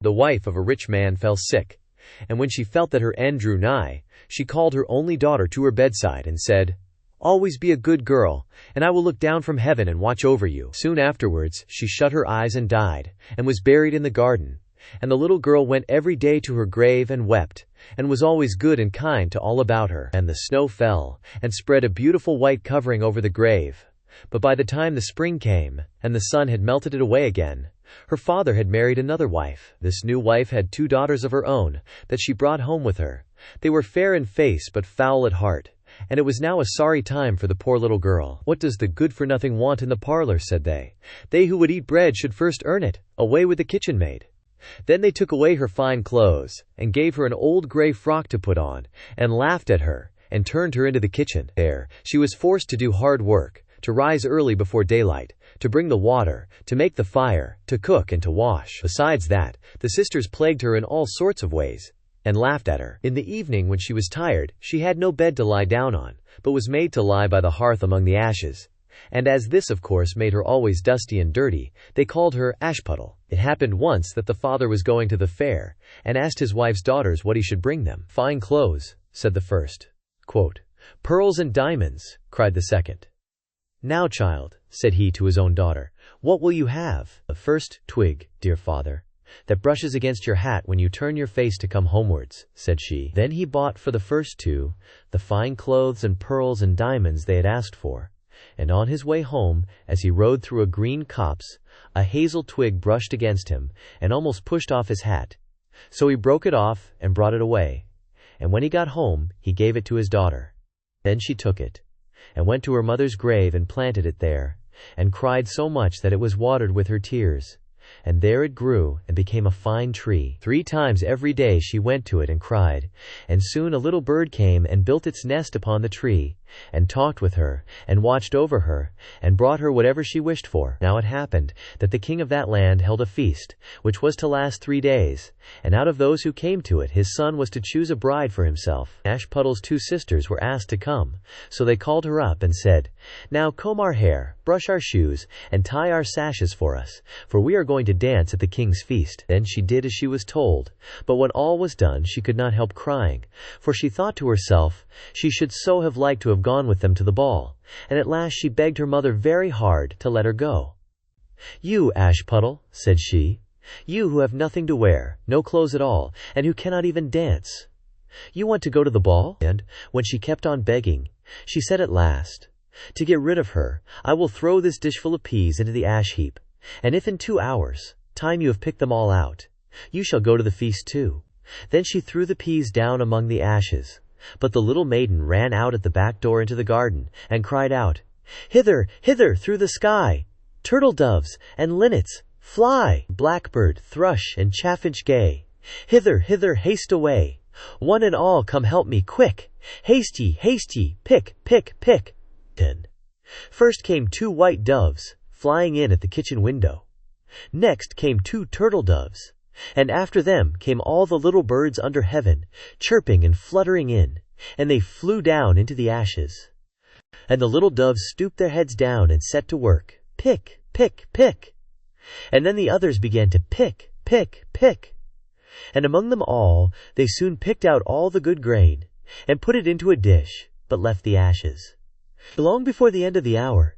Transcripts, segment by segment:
The wife of a rich man fell sick, and when she felt that her end drew nigh, she called her only daughter to her bedside and said, "Always be a good girl, and I will look down from heaven and watch over you." Soon afterwards she shut her eyes and died, and was buried in the garden. And the little girl went every day to her grave and wept, and was always good and kind to all about her. And the snow fell, and spread a beautiful white covering over the grave. But by the time the spring came, and the sun had melted it away again, her father had married another wife. This new wife had 2 daughters of her own, that she brought home with her. They were fair in face but foul at heart, and it was now a sorry time for the poor little girl. "What does the good-for-nothing want in the parlor?" said they. "They who would eat bread should first earn it. Away with the kitchen maid." Then they took away her fine clothes, and gave her an old gray frock to put on, and laughed at her, and turned her into the kitchen. There she was forced to do hard work, to rise early before daylight, to bring the water, to make the fire, to cook and to wash. Besides that, the sisters plagued her in all sorts of ways, and laughed at her. In the evening, when she was tired, she had no bed to lie down on, but was made to lie by the hearth among the ashes. And as this of course made her always dusty and dirty, they called her Ashputtel. It happened once that the father was going to the fair, and asked his wife's daughters what he should bring them. "Fine clothes," said the first. "Pearls and diamonds," cried the second. "Now, child," said he to his own daughter, "what will you have?" "The first twig, dear father, that brushes against your hat when you turn your face to come homewards," said she. Then he bought for the first 2 the fine clothes and pearls and diamonds they had asked for. And on his way home, as he rode through a green copse, a hazel twig brushed against him, and almost pushed off his hat. So he broke it off, and brought it away. And when he got home, he gave it to his daughter. Then she took it, and went to her mother's grave and planted it there, and cried so much that it was watered with her tears. And there it grew, and became a fine tree. 3 times every day she went to it and cried, and soon a little bird came and built its nest upon the tree, and talked with her, and watched over her, and brought her whatever she wished for. Now it happened that the king of that land held a feast, which was to last 3 days, and out of those who came to it his son was to choose a bride for himself. Ashputtel's 2 sisters were asked to come, so they called her up and said, "Now comb our hair, brush our shoes, and tie our sashes for us, for we are going to dance at the king's feast." Then she did as she was told, but when all was done she could not help crying, for she thought to herself she should so have liked to have gone with them to the ball, and at last she begged her mother very hard to let her go. "You, Ashputtel," said she, "you who have nothing to wear, no clothes at all, and who cannot even dance, you want to go to the ball?" And when she kept on begging, she said at last, "To get rid of her, I will throw this dishful of peas into the ash heap, and if in 2 hours' time you have picked them all out, you shall go to the feast too." Then she threw the peas down among the ashes, but the little maiden ran out at the back door into the garden, and cried out, "Hither, hither, through the sky, turtle doves and linnets, fly! Blackbird, thrush, and chaffinch gay, hither, hither, haste away! One and all come help me, quick! Haste ye, pick, pick, pick!" Then first came 2 white doves, flying in at the kitchen window. Next came 2 turtle doves, and after them came all the little birds under heaven, chirping and fluttering in, and they flew down into the ashes. And the little doves stooped their heads down and set to work, pick, pick, pick. And then the others began to pick, pick, pick. And among them all they soon picked out all the good grain, and put it into a dish, but left the ashes. Long before the end of the hour,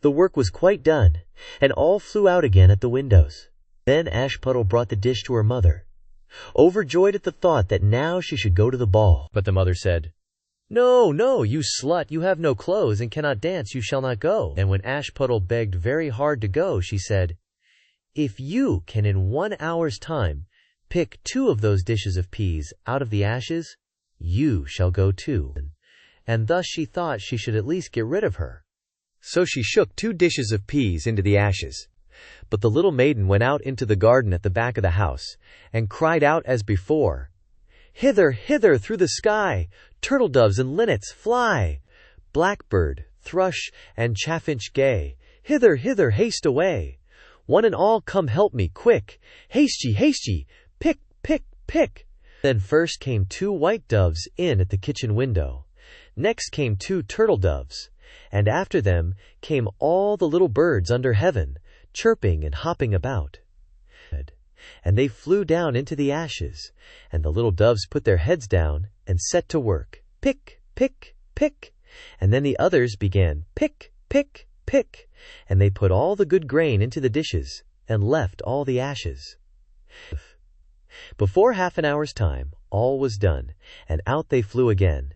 the work was quite done, and all flew out again at the windows. Then Ashputtel brought the dish to her mother, overjoyed at the thought that now she should go to the ball. But the mother said, "No, no, you slut, you have no clothes and cannot dance, you shall not go." And when Ashputtel begged very hard to go, she said, "If you can in 1 hour's time pick 2 of those dishes of peas out of the ashes, you shall go too." And thus she thought she should at least get rid of her. So she shook 2 dishes of peas into the ashes. But the little maiden went out into the garden at the back of the house, and cried out as before, "Hither, hither, through the sky, turtle doves and linnets, fly! Blackbird, thrush, and chaffinch gay, hither, hither, haste away! One and all come help me, quick! Haste ye, pick, pick, pick!" Then first came 2 white doves in at the kitchen window. Next came 2 turtle doves, and after them came all the little birds under heaven, chirping and hopping about. and they flew down into the ashes, and the little doves put their heads down and set to work. Pick, pick, pick. And then the others began pick, pick, pick, and they put all the good grain into the dishes and left all the ashes. Before half an hour's time, all was done, and out they flew again.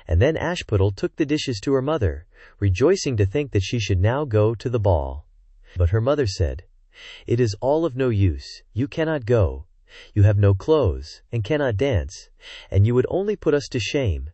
And then Ashputtel took the dishes to her mother, rejoicing to think that she should now go to the ball. But her mother said, "It is all of no use. You cannot go. You have no clothes, and cannot dance, and you would only put us to shame."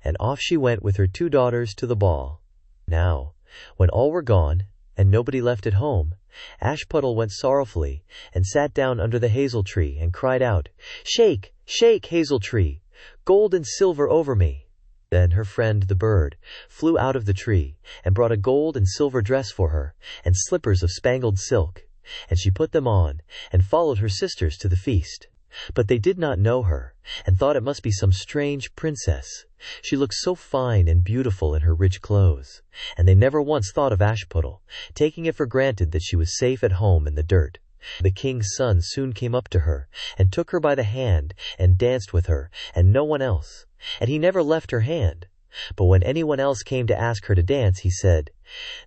And off she went with her 2 daughters to the ball. Now, when all were gone, and nobody left at home, Ashputtel went sorrowfully, and sat down under the hazel tree, and cried out, "Shake, shake, hazel tree, gold and silver over me." Then her friend the bird flew out of the tree, and brought a gold and silver dress for her, and slippers of spangled silk, and she put them on, and followed her sisters to the feast. But they did not know her, and thought it must be some strange princess. She looked so fine and beautiful in her rich clothes, and they never once thought of Ashputtel, taking it for granted that she was safe at home in the dirt. The king's son soon came up to her, and took her by the hand, and danced with her, and no one else. And he never left her hand. But when anyone else came to ask her to dance, he said,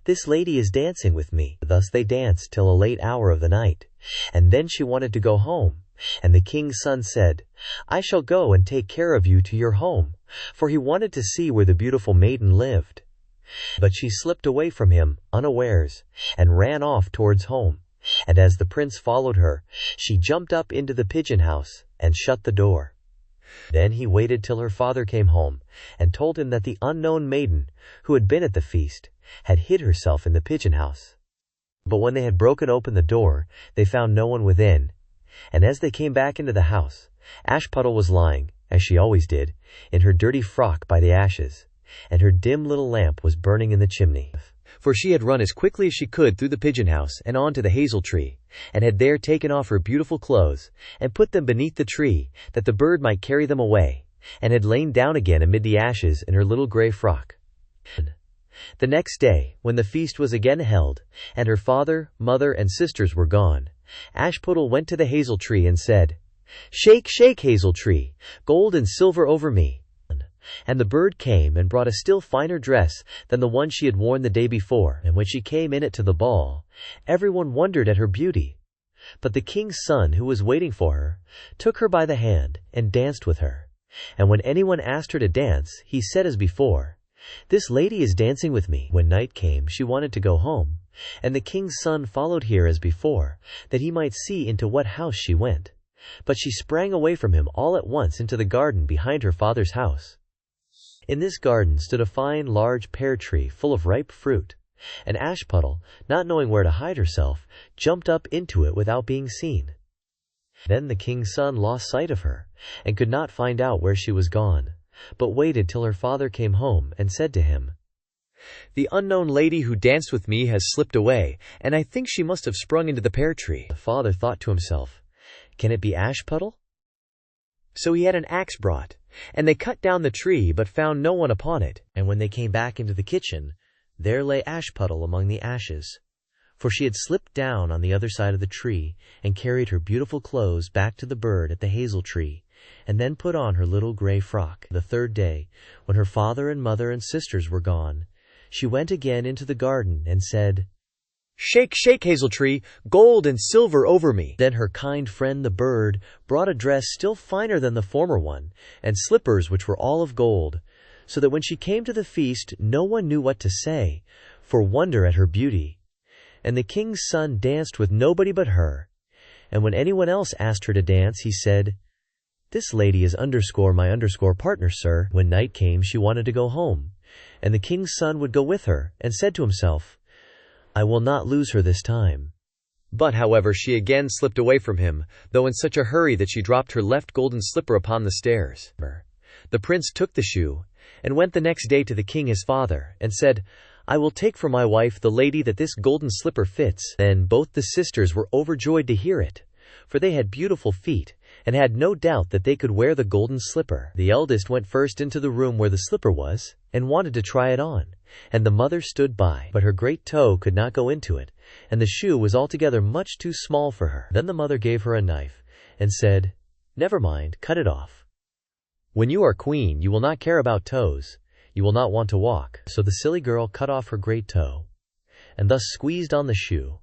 "This lady is dancing with me." Thus they danced till a late hour of the night, and then she wanted to go home. And the king's son said, "I shall go and take care of you to your home," for he wanted to see where the beautiful maiden lived. But she slipped away from him, unawares, and ran off towards home. And as the prince followed her, she jumped up into the pigeon house, and shut the door. Then he waited till her father came home, and told him that the unknown maiden, who had been at the feast, had hid herself in the pigeon house. But when they had broken open the door, they found no one within. And as they came back into the house, Ashputtel was lying, as she always did, in her dirty frock by the ashes, and her dim little lamp was burning in the chimney. For she had run as quickly as she could through the pigeon house and on to the hazel tree, and had there taken off her beautiful clothes, and put them beneath the tree, that the bird might carry them away, and had lain down again amid the ashes in her little grey frock. The next day, when the feast was again held, and her father, mother, and sisters were gone, Ashputtel went to the hazel tree and said, "Shake, shake, hazel tree, gold and silver over me." And the bird came and brought a still finer dress than the one she had worn the day before, and when she came in it to the ball, everyone wondered at her beauty. But the king's son, who was waiting for her, took her by the hand and danced with her. And when anyone asked her to dance, he said as before, "This lady is dancing with me." When night came, she wanted to go home, and the king's son followed here as before, that he might see into what house she went. But she sprang away from him all at once into the garden behind her father's house. In this garden stood a fine large pear tree full of ripe fruit, and Ashputtel, not knowing where to hide herself, jumped up into it without being seen. Then the king's son lost sight of her, and could not find out where she was gone, but waited till her father came home, and said to him, "The unknown lady who danced with me has slipped away, and I think she must have sprung into the pear tree." The father thought to himself, "Can it be Ashputtel?" So he had an axe brought, and they cut down the tree, but found no one upon it. And when they came back into the kitchen, there lay Ashputtel among the ashes, for she had slipped down on the other side of the tree, and carried her beautiful clothes back to the bird at the hazel tree, and then put on her little grey frock. The third day, when her father and mother and sisters were gone, she went again into the garden, and said, "Shake, shake, hazel tree, gold and silver over me." Then her kind friend the bird brought a dress still finer than the former one, and slippers which were all of gold, so that when she came to the feast no one knew what to say, for wonder at her beauty. And the king's son danced with nobody but her, and when anyone else asked her to dance, he said, "This lady is my partner, sir." When night came, she wanted to go home, and the king's son would go with her, and said to himself, "I will not lose her this time." But, however, she again slipped away from him, though in such a hurry that she dropped her left golden slipper upon the stairs. The prince took the shoe, and went the next day to the king his father, and said, "I will take for my wife the lady that this golden slipper fits." Then both the sisters were overjoyed to hear it, for they had beautiful feet, and had no doubt that they could wear the golden slipper. The eldest went first into the room where the slipper was, and wanted to try it on. and the mother stood by, but her great toe could not go into it, and the shoe was altogether much too small for her. Then the mother gave her a knife, and said, "Never mind, cut it off. When you are queen, you will not care about toes. You will not want to walk." So the silly girl cut off her great toe, and thus squeezed on the shoe,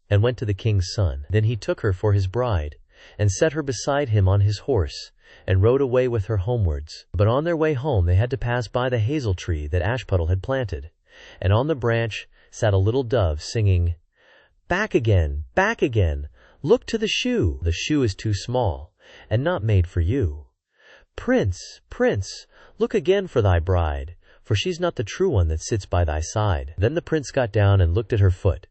and went to the king's son. Then he took her for his bride, and set her beside him on his horse, and rode away with her homewards. But on their way home they had to pass by the hazel tree that Ashputtel had planted, and on the branch sat a little dove, singing, back again, look to the shoe. The shoe is too small, and not made for you. Prince, prince, look again for thy bride, for she's not the true one that sits by thy side." Then the prince got down and looked at her foot,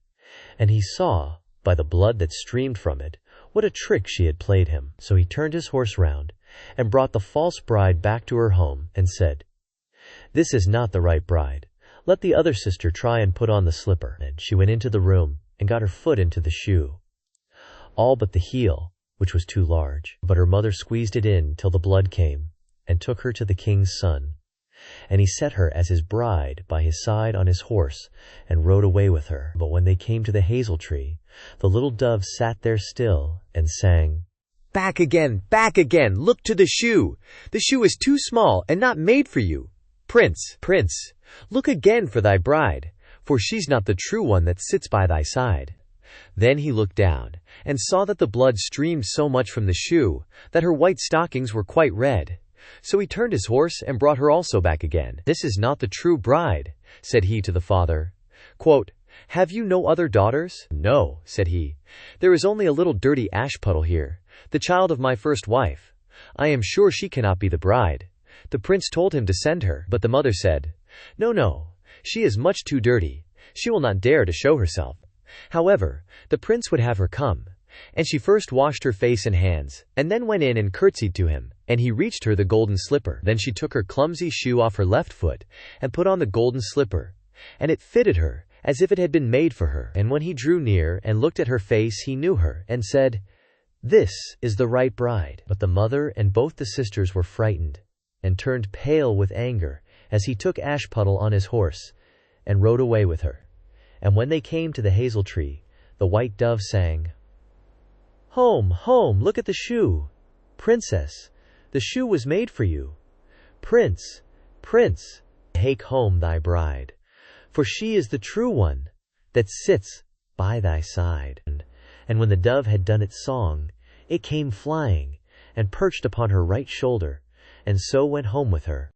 and he saw, by the blood that streamed from it, what a trick she had played him. So he turned his horse round, and brought the false bride back to her home, and said, "This is not the right bride. Let the other sister try and put on the slipper." And she went into the room, and got her foot into the shoe, all but the heel, which was too large. But her mother squeezed it in till the blood came, and took her to the king's son. And he set her as his bride by his side on his horse, and rode away with her. But when they came to the hazel tree, the little dove sat there still, and sang, back again, look to the shoe. The shoe is too small, and not made for you. Prince, prince, look again for thy bride, for she's not the true one that sits by thy side." Then he looked down, and saw that the blood streamed so much from the shoe, that her white stockings were quite red. So he turned his horse, and brought her also back again. "This is not the true bride," said he to the father. Quote, "Have you no other daughters?" "No," said he. "There is only a little dirty Ashputtel here, the child of my first wife. I am sure she cannot be the bride." The prince told him to send her, but the mother said, No, she is much too dirty. She will not dare to show herself." However, the prince would have her come, and she first washed her face and hands, and then went in and curtsied to him, and he reached her the golden slipper. Then she took her clumsy shoe off her left foot, and put on the golden slipper, and it fitted her, as if it had been made for her. And when he drew near and looked at her face, he knew her, and said, "This is the right bride." But the mother and both the sisters were frightened, and turned pale with anger, as he took Ashputtel on his horse, and rode away with her. And when they came to the hazel tree, the white dove sang, "Home, home, look at the shoe. Princess, the shoe was made for you. Prince, prince, take home thy bride, for she is the true one that sits by thy side." And when the dove had done its song, it came flying, and perched upon her right shoulder, and so went home with her.